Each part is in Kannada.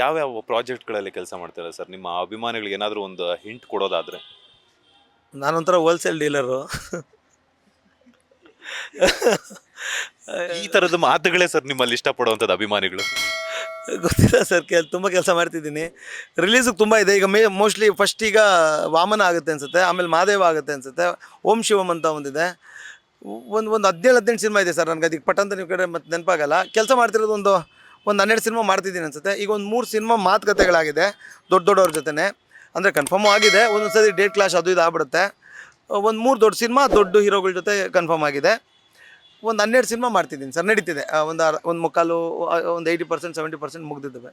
ಯಾವ್ಯಾವ ಪ್ರಾಜೆಕ್ಟ್ಗಳಲ್ಲಿ ಕೆಲಸ ಮಾಡ್ತೀರಾ ಸರ್? ನಿಮ್ಮ ಅಭಿಮಾನಿಗಳಿಗೆ ಏನಾದರೂ ಒಂದು ಹಿಂಟ್ ಕೊಡೋದಾದ್ರೆ? ನಾನೊಂಥರ ಹೋಲ್ಸೇಲ್ ಡೀಲರು. ಈ ಥರದ ಮಾತುಗಳೇ ಸರ್ ನಿಮ್ಮಲ್ಲಿ ಇಷ್ಟಪಡುವಂಥದ್ದು ಅಭಿಮಾನಿಗಳು. ಗೊತ್ತಿಲ್ಲ ಸರ್, ತುಂಬ ಕೆಲಸ ಮಾಡ್ತಿದ್ದೀನಿ. ರಿಲೀಸಿಗೆ ತುಂಬ ಇದೆ. ಈಗ ಮೋಸ್ಟ್ಲಿ ಫಸ್ಟ್ ಈಗ ವಾಮನ ಆಗುತ್ತೆ ಅನಿಸುತ್ತೆ, ಆಮೇಲೆ ಮಹಾದೇವ ಆಗುತ್ತೆ ಅನಿಸುತ್ತೆ, ಓಂ ಶಿವಮ್ ಅಂತ ಒಂದಿದೆ. ಒಂದು 17 ಸಿನಿಮಾ ಇದೆ ಸರ್. ನನಗೆ ಅದಕ್ಕೆ ಪಟ್ ಅಂತ ನೀವು ಕಡೆ ಮತ್ತೆ ನೆನಪಾಗಲ್ಲ. ಕೆಲಸ ಮಾಡ್ತಿರೋದು ಒಂದು 12 ಸಿನಿಮಾ ಮಾಡ್ತಿದ್ದೀನಿ ಅನಿಸುತ್ತೆ. ಈಗ ಒಂದು 3 ಸಿನಿಮಾ ಮಾತುಕತೆಗಳಾಗಿದೆ ದೊಡ್ಡವ್ರ ಜೊತೆ. ಅಂದರೆ ಕನ್ಫರ್ಮು ಆಗಿದೆ, ಒಂದೊಂದು ಸರಿ ಡೇಟ್ ಕ್ಲಾಶ್ ಅದು ಇದು ಆಗ್ಬಿಡುತ್ತೆ. ಒಂದು 3 ದೊಡ್ಡ ಸಿನಿಮಾ ದೊಡ್ಡ ಹೀರೋಗಳ ಜೊತೆ ಕನ್ಫರ್ಮ್ ಆಗಿದೆ. ಒಂದು 12 ಸಿನಿಮಾ ಮಾಡ್ತಿದ್ದೀನಿ ಸರ್, ನಡೀತಿದೆ. ಒಂದು ಮುಕ್ಕಾಲು, ಒಂದು 80% 70% ಮುಗಿದಿದ್ದಾವೆ.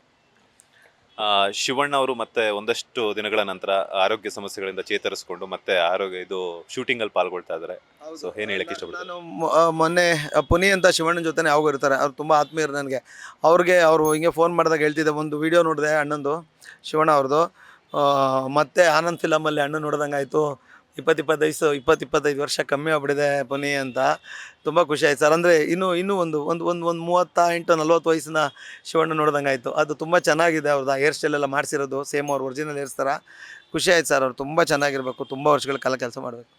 ಶಿವಣ್ಣ ಅವರು ಮತ್ತೆ ಒಂದಷ್ಟು ದಿನಗಳ ನಂತರ ಆರೋಗ್ಯ ಸಮಸ್ಯೆಗಳಿಂದ ಚೇತರಿಸಿಕೊಂಡು ಮತ್ತೆ ಇದು ಶೂಟಿಂಗಲ್ಲಿ ಪಾಲ್ಗೊಳ್ತಾ ಇದ್ದಾರೆ. ಸೊ ಏನು ಹೇಳಕ್ಕೆ ಇಷ್ಟಪಡ್ತೀನಿ? ನಾನು ಮೊನ್ನೆ ಪುನಿ ಅಂತ ಶಿವಣ್ಣನ ಜೊತೆ ಯಾವಾಗ ಇರ್ತಾರೆ, ಅವ್ರು ತುಂಬ ಆತ್ಮೀಯರು ನನಗೆ. ಅವರು ಹಿಂಗೆ ಫೋನ್ ಮಾಡಿದಾಗ ಹೇಳ್ತಿದ್ದೆ, ಒಂದು ವೀಡಿಯೋ ನೋಡಿದೆ ಅಣ್ಣಂದು, ಶಿವಣ್ಣ ಅವ್ರದ್ದು. ಮತ್ತು ಆನಂದ್ ಫಿಲಮಲ್ಲಿ ಅಣ್ಣ ನೋಡ್ದಂಗೆ ಆಯಿತು. 20-25 ವರ್ಷ ಕಮ್ಮಿ ಆಗ್ಬಿಟ್ಟಿದೆ ಪುನಿ ಅಂತ. ತುಂಬ ಖುಷಿ ಆಯ್ತು ಸರ್. ಅಂದರೆ ಇನ್ನೂ ಒಂದು 38-40 ವಯಸ್ಸಿನ ಶಿವಣ್ಣ ನೋಡ್ದಂಗೆ ಆಯಿತು. ಅದು ತುಂಬ ಚೆನ್ನಾಗಿದೆ. ಅವ್ರದ್ದು ಹೇರ್ ಸ್ಟೈಲೆಲ್ಲ ಮಾಡಿಸಿರೋದು ಸೇಮ್ ಅವ್ರು ಒರಿಜಿನಲ್ ಹೇರ್ಸ್ ಥರ. ಖುಷಿ ಆಯ್ತು ಸರ್. ಅವ್ರು ತುಂಬ ಚೆನ್ನಾಗಿರಬೇಕು, ತುಂಬ ವರ್ಷಗಳ ಕಾಲ ಕೆಲಸ ಮಾಡಬೇಕು.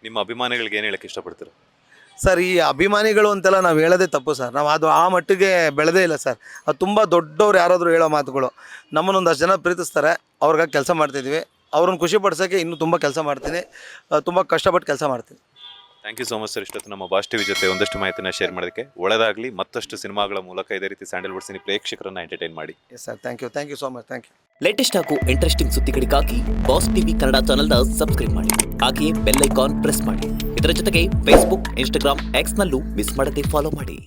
ನಿಮ್ಮ ಅಭಿಮಾನಿಗಳಿಗೆ ಏನು ಹೇಳಕ್ಕೆ ಇಷ್ಟಪಡ್ತೀರಾ ಸರ್? ಈ ಅಭಿಮಾನಿಗಳು ಅಂತೆಲ್ಲ ನಾವು ಹೇಳೋದೇ ತಪ್ಪು ಸರ್. ನಾವು ಅದು ಆ ಮಟ್ಟಿಗೆ ಬೆಳೆದೇ ಇಲ್ಲ ಸರ್. ಅದು ತುಂಬ ದೊಡ್ಡವ್ರು ಯಾರಾದರೂ ಹೇಳೋ ಮಾತುಗಳು. ನಮ್ಮನ್ನೊಂದಷ್ಟು ಜನ ಪ್ರೀತಿಸ್ತಾರೆ, ಅವ್ರಿಗೆ ಕೆಲಸ ಮಾಡ್ತಿದ್ವಿ. ಅವ್ರನ್ನ ಖುಷಿ ಪಡಿಸೋಕ್ಕೆ ಇನ್ನೂ ತುಂಬ ಕೆಲಸ ಮಾಡ್ತೀನಿ, ತುಂಬ ಕಷ್ಟಪಟ್ಟು ಕೆಲಸ ಮಾಡ್ತೀನಿ. Thank you so much sir. ಇಷ್ಟೊತ್ತು ನಮ್ಮ ಬಾಸ್ ಟಿವಿ ಜೊತೆ ಒಂದಷ್ಟು ಮಾಹಿತಿನ ಶೇರ್ ಮಾಡೋದಕ್ಕೆ. ಒಳ್ಳೆದಾಗಲಿ. ಮತ್ತಷ್ಟು ಸಿನಿಮಾಗಳ ಮೂಲಕ ಇದೇ ರೀತಿ ಸ್ಯಾಂಡಲ್ವುಡ್ ಸಿನಿ ಪ್ರೇಕ್ಷಕರನ್ನು ಎಂಟರ್ಟೈನ್ ಮಾಡಿ. Yes sir, thank you so much. Thank you. Latest ಹಾಗೂ ಇಂಟ್ರೆಸ್ಟಿಂಗ್ ಸುದ್ದಿಗಳಿಗಾಗಿ ಬಾಸ್ ಟಿವಿ ಕನ್ನಡ ಚಾನೆಲ್ನ ಸಬ್ಸ್ಕ್ರೈಬ್ ಮಾಡಿ. ಹಾಗೆಯೇ ಬೆಲ್ ಐಕಾನ್ ಪ್ರೆಸ್ ಮಾಡಿ. ಇದರ ಜೊತೆಗೆ ಫೇಸ್ಬುಕ್, ಇನ್ಸ್ಟಾಗ್ರಾಮ್, ಎಕ್ಸ್ನಲ್ಲೂ ಮಿಸ್ ಮಾಡದೆ ಫಾಲೋ ಮಾಡಿ.